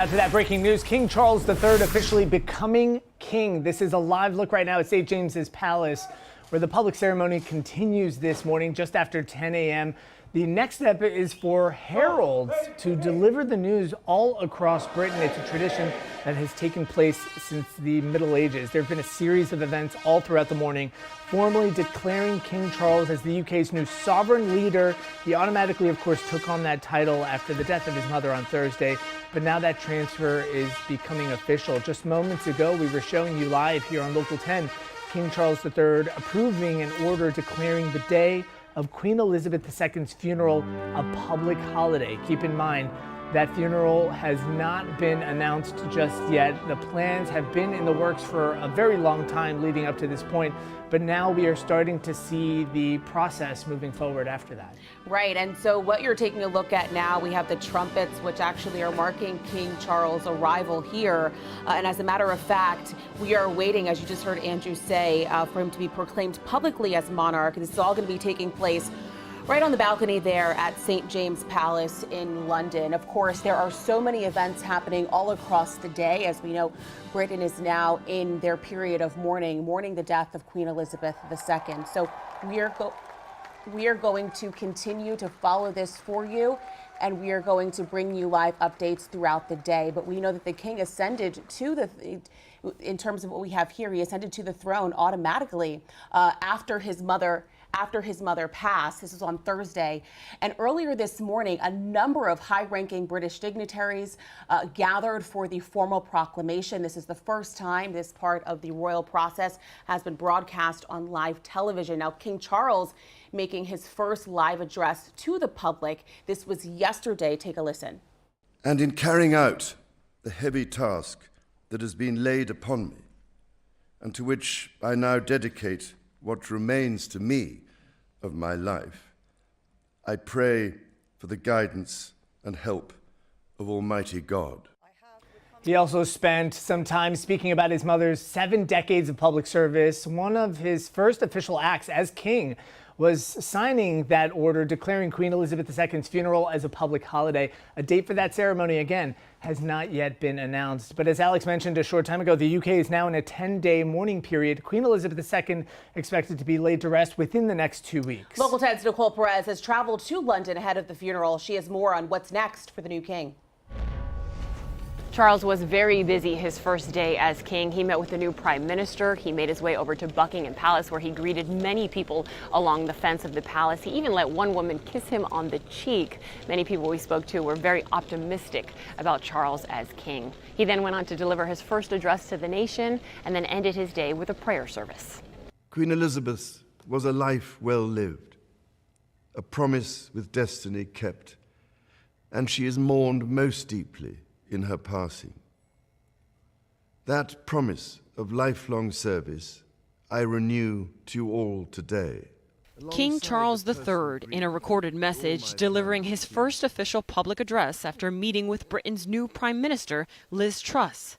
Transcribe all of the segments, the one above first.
After that breaking news, King Charles III officially becoming king. This is a live look right now at St. James's Palace, where the public ceremony continues this morning just after 10 a.m. The next step is for heralds to deliver the news all across Britain. It's a tradition that has taken place since the Middle Ages. There have been a series of events all throughout the morning, formally declaring King Charles as the UK's new sovereign leader. He automatically, of course, took on that title after the death of his mother on Thursday. But now that transfer is becoming official. Just moments ago, we were showing you live here on Local 10, King Charles III approving an order declaring the day of Queen Elizabeth II's funeral a public holiday. Keep in mind, that funeral has not been announced just yet. The plans have been in the works for a very long time leading up to this point, but now we are starting to see the process moving forward after that. Right, and so what you're taking a look at now, we have the trumpets, which actually are marking King Charles' arrival here. And as a matter of fact, we are waiting, as you just heard Andrew say, for him to be proclaimed publicly as monarch. This is all going to be taking place right on the balcony there at St. James Palace in London. Of course, there are so many events happening all across the day. As we know, Britain is now in their period of mourning the death of Queen Elizabeth II. So we are going to continue to follow this for you, and we are going to bring you live updates throughout the day. But we know that the king ascended to in terms of what we have here, he ascended to the throne automatically after his mother passed. This was on Thursday. And earlier this morning, a number of high-ranking British dignitaries gathered for the formal proclamation. This is the first time this part of the royal process has been broadcast on live television. Now, King Charles making his first live address to the public. This was yesterday. Take a listen. And in carrying out the heavy task that has been laid upon me, and to which I now dedicate what remains to me of my life, I pray for the guidance and help of Almighty God. He also spent some time speaking about his mother's 7 decades of public service. One of his first official acts as king was signing that order declaring Queen Elizabeth II's funeral as a public holiday. A date for that ceremony, again, has not yet been announced. But as Alex mentioned a short time ago, the UK is now in a 10-day mourning period. Queen Elizabeth II expected to be laid to rest within the next 2 weeks. Local 10's Nicole Perez has traveled to London ahead of the funeral. She has more on what's next for the new king. Charles was very busy his first day as king. He met with the new prime minister. He made his way over to Buckingham Palace, where he greeted many people along the fence of the palace. He even let one woman kiss him on the cheek. Many people we spoke to were very optimistic about Charles as king. He then went on to deliver his first address to the nation and then ended his day with a prayer service. Queen Elizabeth was a life well lived, a promise with destiny kept, and she is mourned most deeply in her passing. That promise of lifelong service I renew to you all today. King Charles III, in a recorded message, delivering his first official public address after meeting with Britain's new Prime Minister, Liz Truss.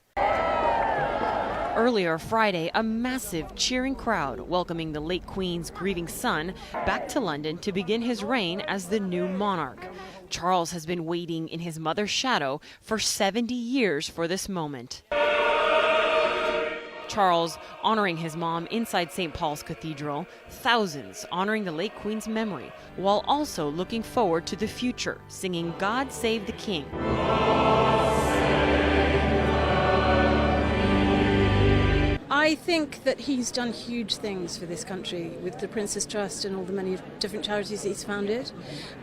Earlier Friday, a massive cheering crowd welcoming the late Queen's grieving son back to London to begin his reign as the new monarch. Charles has been waiting in his mother's shadow for 70 years for this moment. Charles honoring his mom inside St. Paul's Cathedral, thousands honoring the late Queen's memory, while also looking forward to the future, singing God Save the King. I think that he's done huge things for this country with the Prince's Trust and all the many different charities he's founded,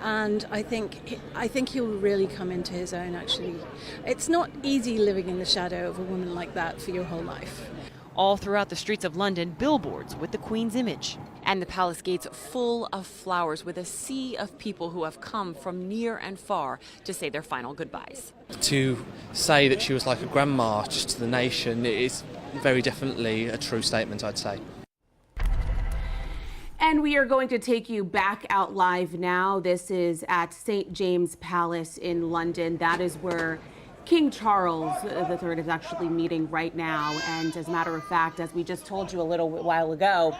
and I think he'll really come into his own. Actually, it's not easy living in the shadow of a woman like that for your whole life. All throughout the streets of London, billboards with the Queen's image. And the palace gates full of flowers with a sea of people who have come from near and far to say their final goodbyes. To say that she was like a grandma just to the nation is very definitely a true statement, I'd say. And we are going to take you back out live now. This is at St. James Palace in London. That is where King Charles III is actually meeting right now. And as a matter of fact, as we just told you a little while ago,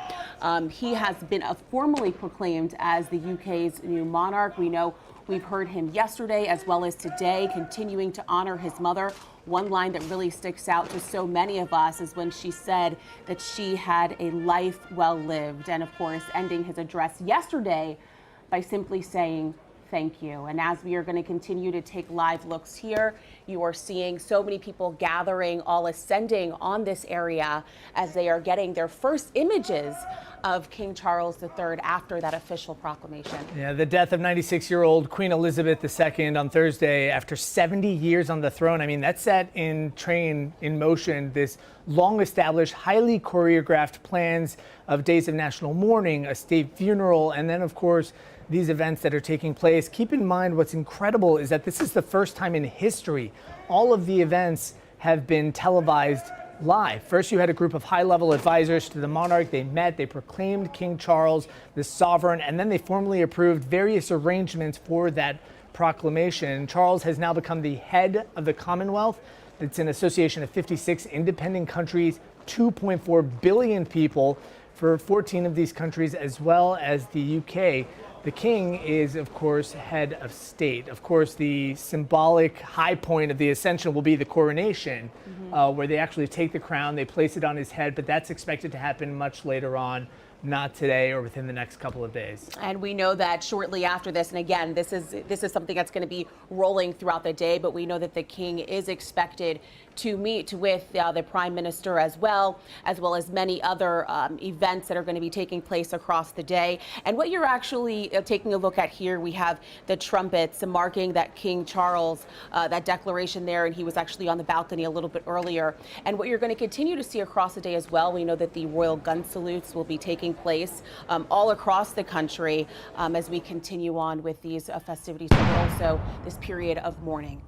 he has been formally proclaimed as the UK's new monarch. We know We've heard him yesterday as well as today, continuing to honor his mother. One line that really sticks out to so many of us is when she said that she had a life well lived, and of course ending his address yesterday by simply saying thank you. And as we are going to continue to take live looks here, you are seeing so many people gathering, all ascending on this area as they are getting their first images of King Charles III after that official proclamation. Yeah, the death of 96-year-old Queen Elizabeth II on Thursday after 70 years on the throne. I mean, that set in motion this long-established, highly choreographed plans of days of national mourning, a state funeral, and then, of course, these events that are taking place. Keep in mind what's incredible is that this is the first time in history all of the events have been televised live. First, you had a group of high-level advisors to the monarch. They met, they proclaimed King Charles the sovereign, and then they formally approved various arrangements for that proclamation. Charles has now become the head of the Commonwealth. It's an association of 56 independent countries, 2.4 billion people for 14 of these countries, as well as the UK. The king is, of course, head of state. Of course, the symbolic high point of the ascension will be the coronation, where they actually take the crown, they place it on his head, but that's expected to happen much later on, not today or within the next couple of days. And we know that shortly after this, and again, this is something that's going to be rolling throughout the day, but we know that the king is expected to meet with the prime minister as well as many other events that are going to be taking place across the day. And what you're actually taking a look at here, we have the trumpets marking that King Charles, that declaration there, and he was actually on the balcony a little bit earlier. And what you're going to continue to see across the day as well, we know that the royal gun salutes will be taking place all across the country as we continue on with these festivities, but also this period of mourning.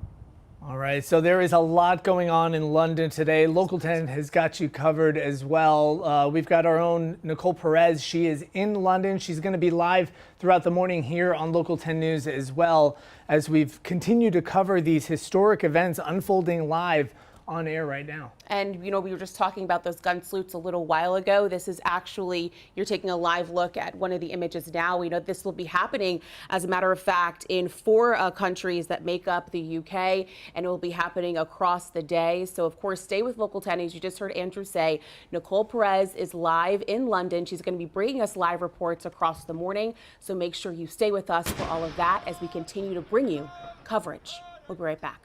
All right, so there is a lot going on in London today. Local 10 has got you covered as well. We've got our own Nicole Perez. She is in London. She's going to be live throughout the morning here on Local 10 News as well, as we've continued to cover these historic events unfolding live on air right now. And, you know, we were just talking about those gun salutes a little while ago. This is actually, you're taking a live look at one of the images now. We know this will be happening, as a matter of fact, in 4 countries that make up the UK, and it will be happening across the day. So, of course, stay with Local 10. As you just heard Andrew say, Nicole Perez is live in London. She's going to be bringing us live reports across the morning. So make sure you stay with us for all of that as we continue to bring you coverage. We'll be right back.